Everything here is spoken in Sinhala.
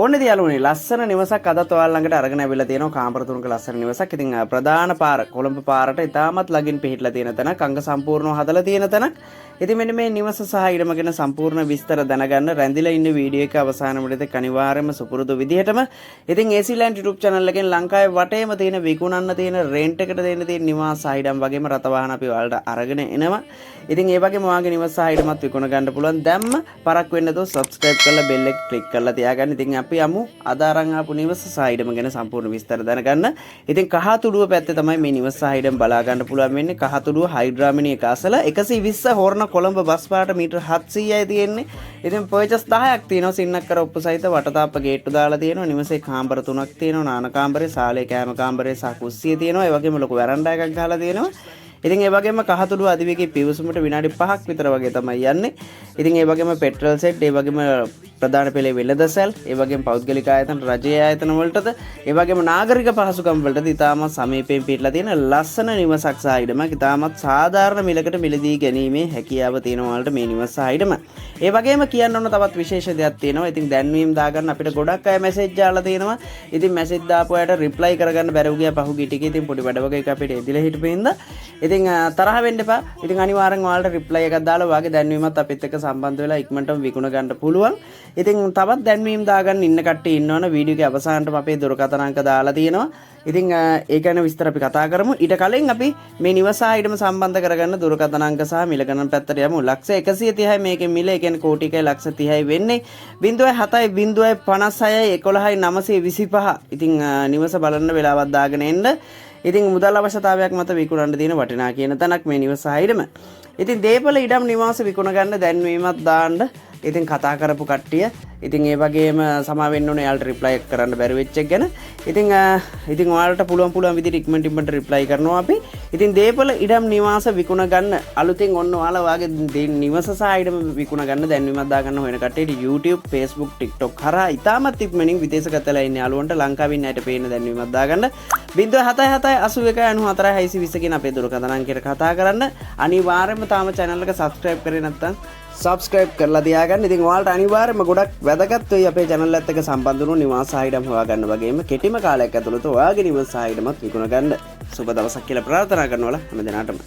ඕනේ දියලුනේ ලස්සන නිවසක් අදත් ඔයාලා ළඟට අරගෙන ආවිල්ලා තියෙනවා කාමර තුනක ලස්සන නිවසක්. ඉතින් ප්‍රධාන පාර කොළඹ පාරට ඉතාමත් ළඟින් පිහිටලා තියෙන තැනක්, අංග සම්පූර්ණව හදලා තියෙන තැනක්. ඉතින් මෙන්න මේ නිවස සහ ඊටම ගැන සම්පූර්ණ විස්තර දැනගන්න රැඳිලා ඉන්න වීඩියෝ එක අවසාන වෙලෙදී අනිවාර්යයෙන්ම සුපුරුදු විදිහටම ඉතින් AC Land YouTube channel එකෙන් ලංකාවේ වටේම තියෙන විකුණන්න තියෙන රෙන්ට් එකට දෙන්න තියෙන නිවාස සහ වගේම රත වාහන අපි ඔයාලට අරගෙන එනවා. ඉතින් ඒ වගේම ඔයාගේ නිවස සහ ඊටමත් විකුණ ගන්න පුළුවන්. දැම්ම පරක් වෙන්න දෝ subscribe කරලා bell එක click කරලා තියාගන්න. ඉතින් අපි යමු අද අරන් ආපු නිවස සහ ඊටම ගැන සම්පූර්ණ විස්තර දැනගන්න. ඉතින් කහතුඩුව පැත්තේ තමයි මේ නිවස සහ ඊටම බලා ගන්න පුළුවන් වෙන්නේ. කහතුඩුව හයිඩ්‍රාමිනී එක අසල 120 හොරණ කොළඹ බස් පාට මීටර් 700යි තියෙන්නේ. ඉතින් පර්චස් 10ක් තියෙනවා. සින්නක් කර ඔප්පු සහිත වටතාප්ප ගේට්ටු දාලා තියෙනවා. නිවසේ කාමර 3ක් තියෙනවා. නාන කාමරේ, ශාලේ කෑම කාමරේ සහ කුස්සිය තියෙනවා. ඒ වගේම ලොකු වරන්ඩා එකක් ගහලා තියෙනවා. ඉතින් ඒ වගේම කහතුඩුව අධිවේගී පිවිසුමට විනාඩි 5ක් විතර වගේ තමයි යන්නේ. ඉතින් ඒ වගේම පෙට්‍රල් සෙට්, ඒ වගේම ප්‍රධාන පෙළේ වෙළඳසැල්, ඒ වගේම පෞද්ගලික ආයතන, රජයේ ආයතන වලටද, ඒ වගේම නාගරික පහසුකම් වලටද ඉතාමත් සමීපයෙන් පිටලා තියෙන ලස්සන නිවසක් සහ ඉඩමක්. ඉතාමත් සාධාරණ මිලකට මිලදී ගැනීමේ හැකියාව තියෙනවා වලට මේ නිවස සහ ඉඩම. ඒ වගේම කියන්න ඕන තවත් විශේෂ දෙයක් තියෙනවා. ඉතින් දැන්වීම් දාගන්න අපිට ගොඩක් අය මැසේජ් දාලා තියෙනවා. ඉතින් මැසේජ් දාපු අයට රිප්ලයි කරගන්න බැරුව ගියා පහුගිය ටිකේ. ඉතින් පොඩි වැඩ වගේ එක අපිට එදිලා හිටපෙන්න. ඉතින් තරහ වෙන්න එපා. ඉතින් අනිවාර්යෙන් ඔයාලට රිප්ලයි එකක් දාලා ඔයාගේ දැන්වීමත් අපිත් එක්ක සම්බන්ධ වෙලා ඉක්මනටම විකුණ ගන්න පුළුවන්. ඉතින් තවත් දැන්වීම් දාගන්න ඉන්න කට්ටිය ඉන්නවනේ වීඩියෝ එකේ අවසානටම අපේ දුරකථන අංක දාලා තියෙනවා. ඉතින් ඒ ගැන විස්තර අපි කතා කරමු. ඊට කලින් අපි මේ නිවස ආයිඩම සම්බන්ධ කරගන්න දුරකථන අංක සහ මිල ගණන් පැත්තට යමු. ලක්ෂ 130යි මේකේ මිල. ඒ කියන්නේ කෝටි 1 ලක්ෂ 30යි වෙන්නේ. 07යි 056යි 11යි 925. ඉතින් නිවස බලන්න වෙලාවක් දාගෙන එන්න. ඉතින් මුදල් අවශ්‍යතාවයක් මත විකුණන්න තියෙන වටිනා කියන තැනක් මේ නිවස ආයිඩම. ඉතින් දේපල ඉඩම් නිවාස විකුණ ගන්න දැන්වීමක් දාන්න. ඉතින් කතා කරපු කට්ටිය ඉතින් ඒ වගේම සමා වෙන්න ඕනේ. යාළුවට රිප්ලයි කරන්න බැරි වෙච්ච එක ගැන. ඉතින් ඔයාලට පුළුවන් විදිහට ඉක්මනට රිප්ලයි කරනවා අපි. ඉතින් දේපල ඉඩම් නිවාස විකුණ ගන්න අලුතෙන් ඔන්න ඔයාලා වාගේ නිවස සහ ඉඩම විකුණ ගන්න දැන්වීමක් දාගන්න හොයන කට්ටියට YouTube, Facebook, TikTok කරා ඉතාමත් ඉක්මනින් විදේශගතලා ඉන්න යාළුවන්ට ලංකාවේ ඉන්න අයට පේන දැන්වීමක් දාගන්න 077 කියන අපේ දුරකථන අංකයට කතා කරන්න. අනිවාර්යයෙන්ම තාම channel එක subscribe කරේ නැත්නම් subscribe කරලා තියාගන්න. ඉතින් ඔයාලට අනිවාර්යයෙන්ම ගොඩක් වැදගත් වෙයි අපේ channel එකත් එක්ක සම්බන්ධ වුණු නිවාස ආයිඩම් හොයාගන්න වගේම කෙටිම කාලයක් ඇතුළත ඔයාගේ නිවාස ආයිඩමත් විකුණ ගන්න. සුබ දවසක් කියලා ප්‍රාර්ථනා කරනවා හැම දිනකටම.